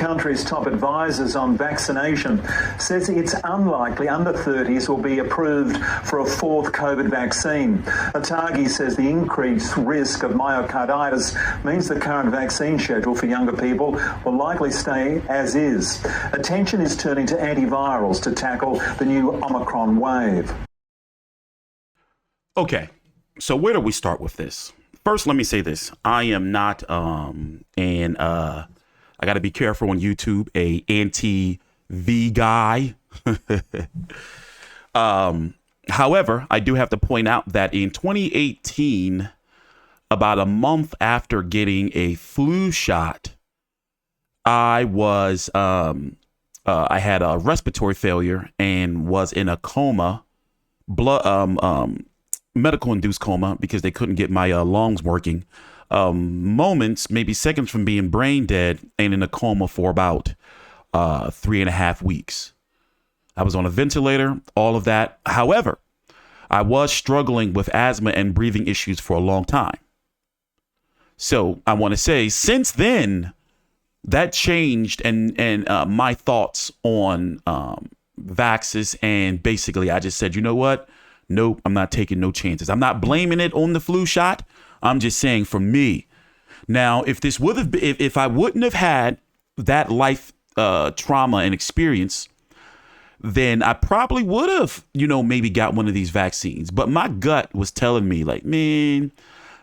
country's top advisors on vaccination says it's unlikely under 30s will be approved for a fourth COVID vaccine. Atagi says the increased risk of myocarditis means the current vaccine schedule for younger people will likely stay as is. Attention is turning to antivirals to tackle the new Omicron wave. Okay, so where do we start with this? First, let me say this. I am not, I got to be careful on YouTube, a anti-V guy. However, I do have to point out that in 2018, about a month after getting a flu shot, I was, I had a respiratory failure and was in a coma, medical induced coma because they couldn't get my lungs working. Moments, maybe seconds from being brain dead and in a coma for about 3.5 weeks. I was on a ventilator, all of that. However, I was struggling with asthma and breathing issues for a long time. So I want to say since then, that changed and my thoughts on vaxes. And basically, I just said, you know what? Nope, I'm not taking no chances. I'm not blaming it on the flu shot. I'm just saying for me. Now, if this would have been, if I wouldn't have had that life trauma and experience, then I probably would have, maybe got one of these vaccines. But my gut was telling me like, man,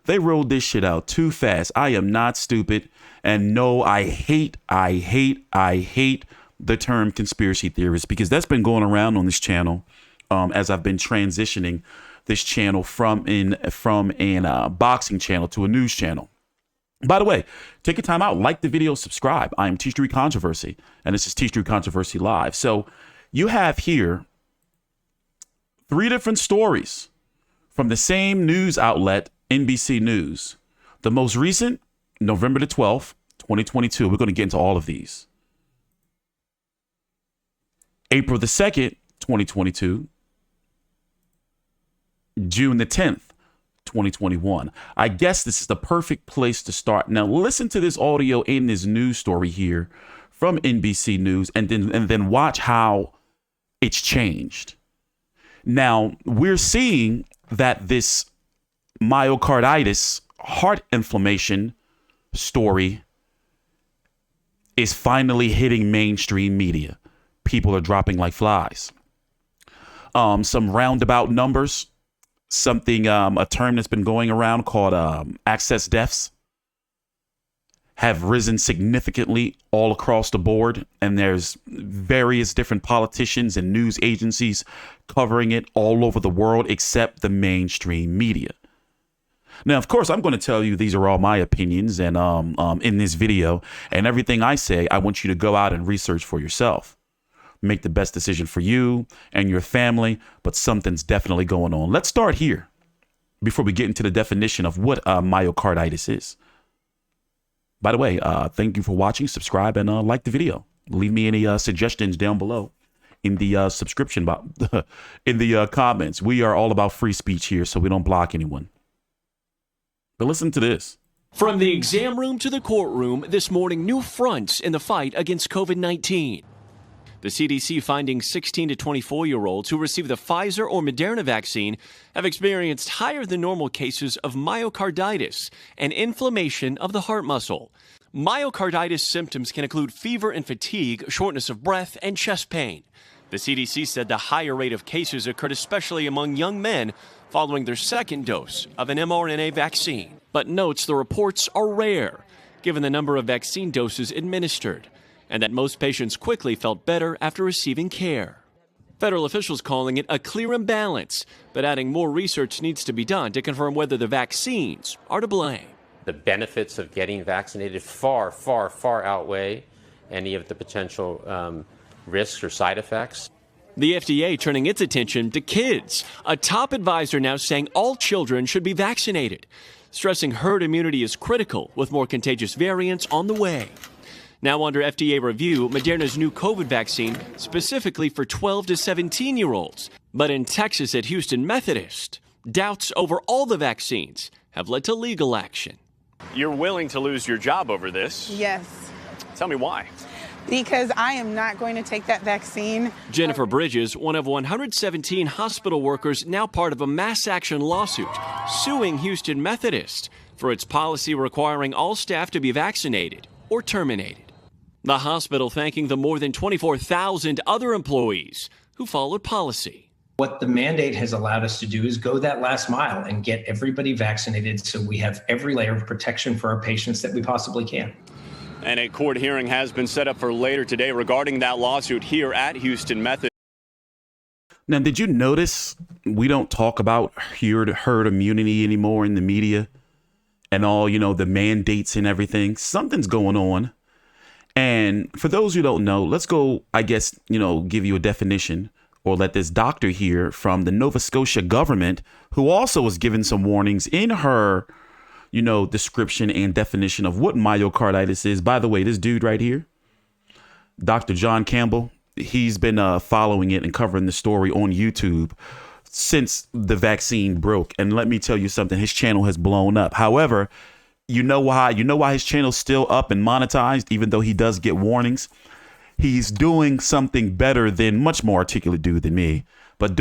they rolled this shit out too fast. I am not stupid. And no, I hate the term conspiracy theorist because that's been going around on this channel as I've been transitioning this channel from a boxing channel to a news channel. By the way, take your time out, like the video, subscribe. I am TstreeT Controversy, and this is TstreeT Controversy Live. So you have here 3 different stories from the same news outlet, NBC News. The most recent, November the 12th, 2022. We're going to get into all of these. April the 2nd, 2022. June the 10th, 2021. I guess this is the perfect place to start. Now, listen to this audio in this news story here from NBC News and then watch how it's changed. Now, we're seeing that this myocarditis, heart inflammation story is finally hitting mainstream media. People are dropping like flies. Some roundabout numbers. Something, a term that's been going around called excess deaths have risen significantly all across the board. And there's various different politicians and news agencies covering it all over the world, except the mainstream media. Now, of course, I'm going to tell you these are all my opinions and in this video, and everything I say, I want you to go out and research for yourself. Make the best decision for you and your family, but something's definitely going on. Let's start here before we get into the definition of what myocarditis is. By the way, thank you for watching. Subscribe and like the video. Leave me any suggestions down below in the subscription box, in the comments. We are all about free speech here, so we don't block anyone. But listen to this. From the exam room to the courtroom, this morning, new fronts in the fight against COVID-19. The CDC finding 16 to 24-year-olds who received the Pfizer or Moderna vaccine have experienced higher than normal cases of myocarditis, an inflammation of the heart muscle. Myocarditis symptoms can include fever and fatigue, shortness of breath, and chest pain. The CDC said the higher rate of cases occurred especially among young men following their second dose of an mRNA vaccine, but notes the reports are rare, given the number of vaccine doses administered, and that most patients quickly felt better after receiving care. Federal officials calling it a clear imbalance, but adding more research needs to be done to confirm whether the vaccines are to blame. The benefits of getting vaccinated far, far, far outweigh any of the potential risks or side effects. The FDA turning its attention to kids. A top advisor now saying all children should be vaccinated, stressing herd immunity is critical with more contagious variants on the way. Now under FDA review, Moderna's new COVID vaccine specifically for 12 to 17-year-olds. But in Texas at Houston Methodist, doubts over all the vaccines have led to legal action. You're willing to lose your job over this? Yes. Tell me why. because I am not going to take that vaccine. Jennifer Bridges, one of 117 hospital workers now part of a mass action lawsuit suing Houston Methodist for its policy requiring all staff to be vaccinated or terminated. The hospital thanking the more than 24,000 other employees who followed policy. What the mandate has allowed us to do is go that last mile and get everybody vaccinated so we have every layer of protection for our patients that we possibly can. And a court hearing has been set up for later today regarding that lawsuit here at Houston Methodist. Now, did you notice we don't talk about herd immunity anymore in the media and all, the mandates and everything? Something's going on. And for those who don't know, let's go, I guess, give you a definition, or let this doctor here from the Nova Scotia government, who also was given some warnings in her, description and definition of what myocarditis is. By the way, this dude right here, Dr. John Campbell, he's been following it and covering the story on YouTube since the vaccine broke. And let me tell you something, his channel has blown up. However, you know why his channel's still up and monetized, even though he does get warnings? He's doing something better than much more articulate dude than me, but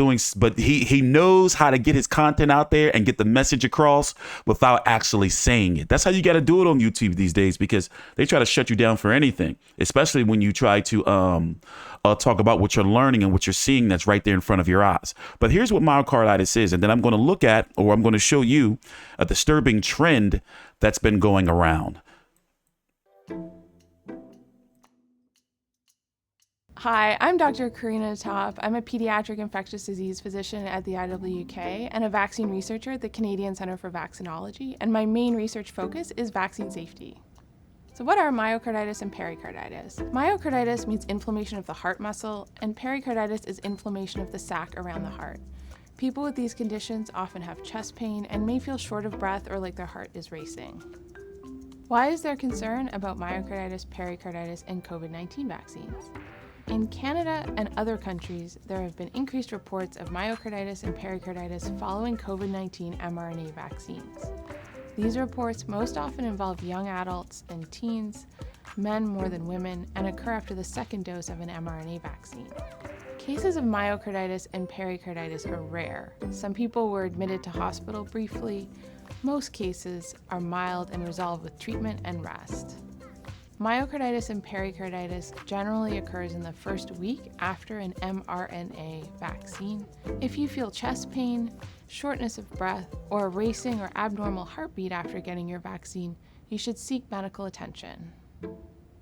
he knows how to get his content out there and get the message across without actually saying it. That's how you got to do it on YouTube these days, because they try to shut you down for anything, especially when you try to talk about what you're learning and what you're seeing that's right there in front of your eyes. But here's what myocarditis is, and then I'm going to show you a disturbing trend that's been going around. Hi, I'm Dr. Karina Top. I'm a pediatric infectious disease physician at the IWK and a vaccine researcher at the Canadian Centre for Vaccinology, and my main research focus is vaccine safety. So what are myocarditis and pericarditis? Myocarditis means inflammation of the heart muscle, and pericarditis is inflammation of the sac around the heart. People with these conditions often have chest pain and may feel short of breath or like their heart is racing. Why is there concern about myocarditis, pericarditis, and COVID-19 vaccines? In Canada and other countries, there have been increased reports of myocarditis and pericarditis following COVID-19 mRNA vaccines. These reports most often involve young adults and teens, men more than women, and occur after the second dose of an mRNA vaccine. Cases of myocarditis and pericarditis are rare. Some people were admitted to hospital briefly. Most cases are mild and resolve with treatment and rest. Myocarditis and pericarditis generally occurs in the first week after an mRNA vaccine. If you feel chest pain, shortness of breath, or a racing or abnormal heartbeat after getting your vaccine, you should seek medical attention.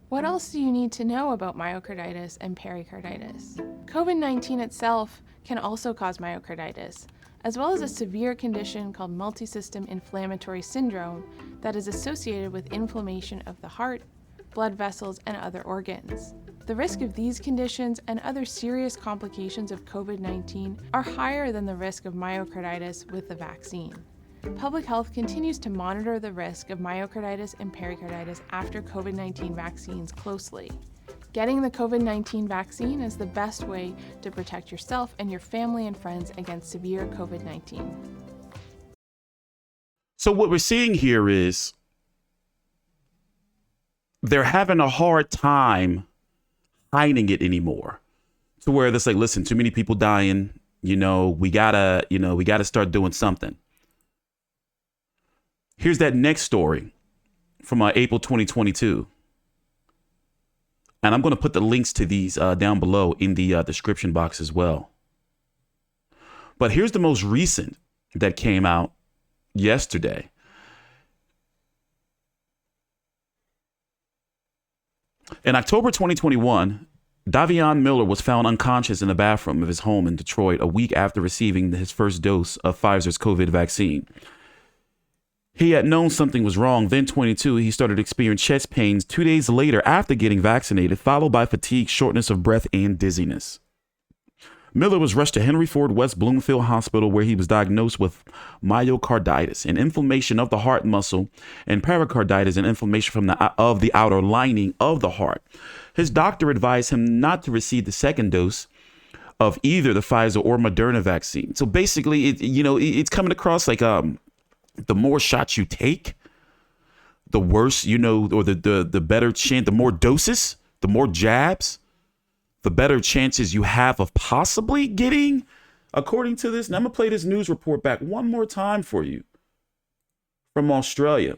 What else do you need to know about myocarditis and pericarditis? COVID-19 itself can also cause myocarditis, as well as a severe condition called multisystem inflammatory syndrome that is associated with inflammation of the heart, blood vessels, and other organs. The risk of these conditions and other serious complications of COVID-19 are higher than the risk of myocarditis with the vaccine. Public Health continues to monitor the risk of myocarditis and pericarditis after COVID-19 vaccines closely. Getting the COVID-19 vaccine is the best way to protect yourself and your family and friends against severe COVID-19. So what we're seeing here is they're having a hard time hiding it anymore, to where it's like, listen, too many people dying, we gotta start doing something. Here's that next story from April 2022. And I'm going to put the links to these down below in the description box as well. But here's the most recent that came out yesterday. In October 2021, Davion Miller was found unconscious in the bathroom of his home in Detroit a week after receiving his first dose of Pfizer's COVID vaccine. He had known something was wrong. Then 22, he started experiencing chest pains 2 days later after getting vaccinated, followed by fatigue, shortness of breath, and dizziness. Miller was rushed to Henry Ford West Bloomfield Hospital, where he was diagnosed with myocarditis, an inflammation of the heart muscle, and pericarditis, an inflammation of the outer lining of the heart. His doctor advised him not to receive the second dose of either the Pfizer or Moderna vaccine. So basically, it's coming across like the more shots you take, the worse, or the better chance, the more doses the more jabs, the better chances you have of possibly getting, according to this. And I'm going to play this news report back one more time for you from Australia.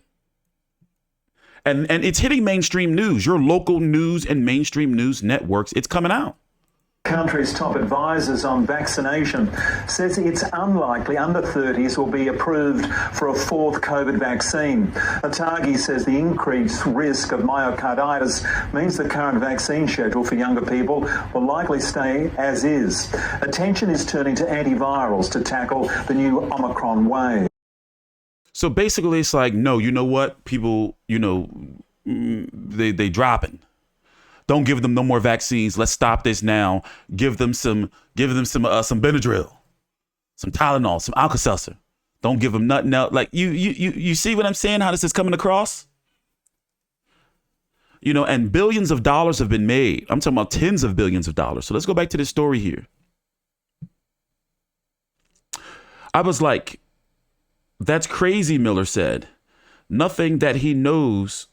And it's hitting mainstream news, your local news and mainstream news networks. It's coming out. Country's top advisors on vaccination says it's unlikely under 30s will be approved for a fourth COVID vaccine. Atagi says the increased risk of myocarditis means the current vaccine schedule for younger people will likely stay as is. Attention is turning to antivirals to tackle the new Omicron wave. So basically it's like, no, you know what? People, they dropping. Don't give them no more vaccines. Let's stop this now. Give them some Benadryl, some Tylenol, some Alka-Seltzer. Don't give them nothing else. Like you see what I'm saying? How this is coming across? And billions of dollars have been made. I'm talking about tens of billions of dollars. So let's go back to this story here. I was like, that's crazy, Miller said. Nothing that he knows,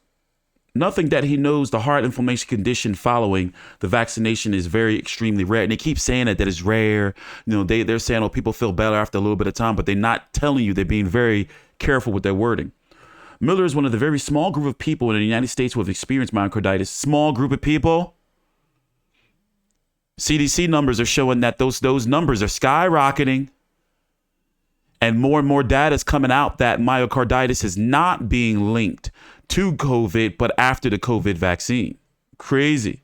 the heart inflammation condition following the vaccination is very extremely rare. And they keep saying that it's rare. They're saying, oh, people feel better after a little bit of time, but they're not telling you. They're being very careful with their wording. Miller is one of the very small group of people in the United States who have experienced myocarditis. Small group of people. CDC numbers are showing that those numbers are skyrocketing. And more data is coming out that myocarditis is not being linked to COVID, but after the COVID vaccine. Crazy.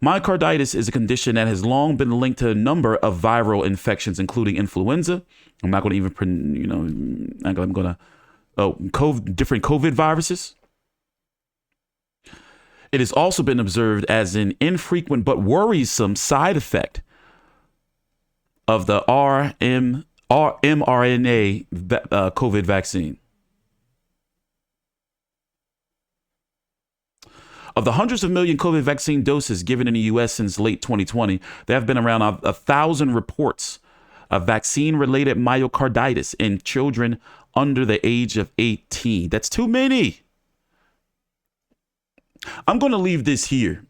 Myocarditis is a condition that has long been linked to a number of viral infections, including influenza. I'm not going to even, different COVID viruses. It has also been observed as an infrequent but worrisome side effect of the mRNA COVID vaccine. Of the hundreds of million COVID vaccine doses given in the U.S. since late 2020, there have been around 1,000 reports of vaccine-related myocarditis in children under the age of 18. That's too many. I'm going to leave this here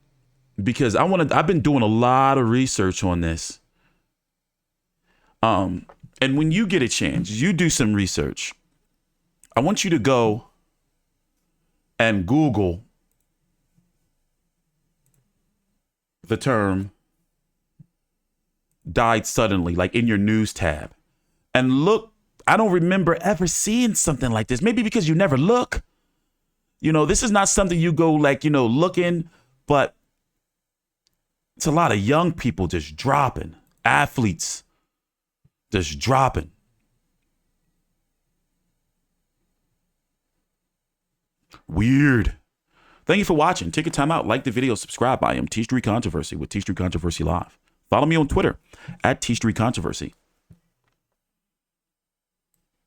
because I've been doing a lot of research on this. And when you get a chance, you do some research. I want you to go and Google the term died suddenly, like in your news tab. And look, I don't remember ever seeing something like this. Maybe because you never look. This is not something you go looking, but it's a lot of young people just dropping, athletes just dropping. Weird. Thank you for watching. Take your time out, like the video, subscribe. I am TstreeT Controversy with TstreeT Controversy Live. Follow me on Twitter @TstreeT Controversy.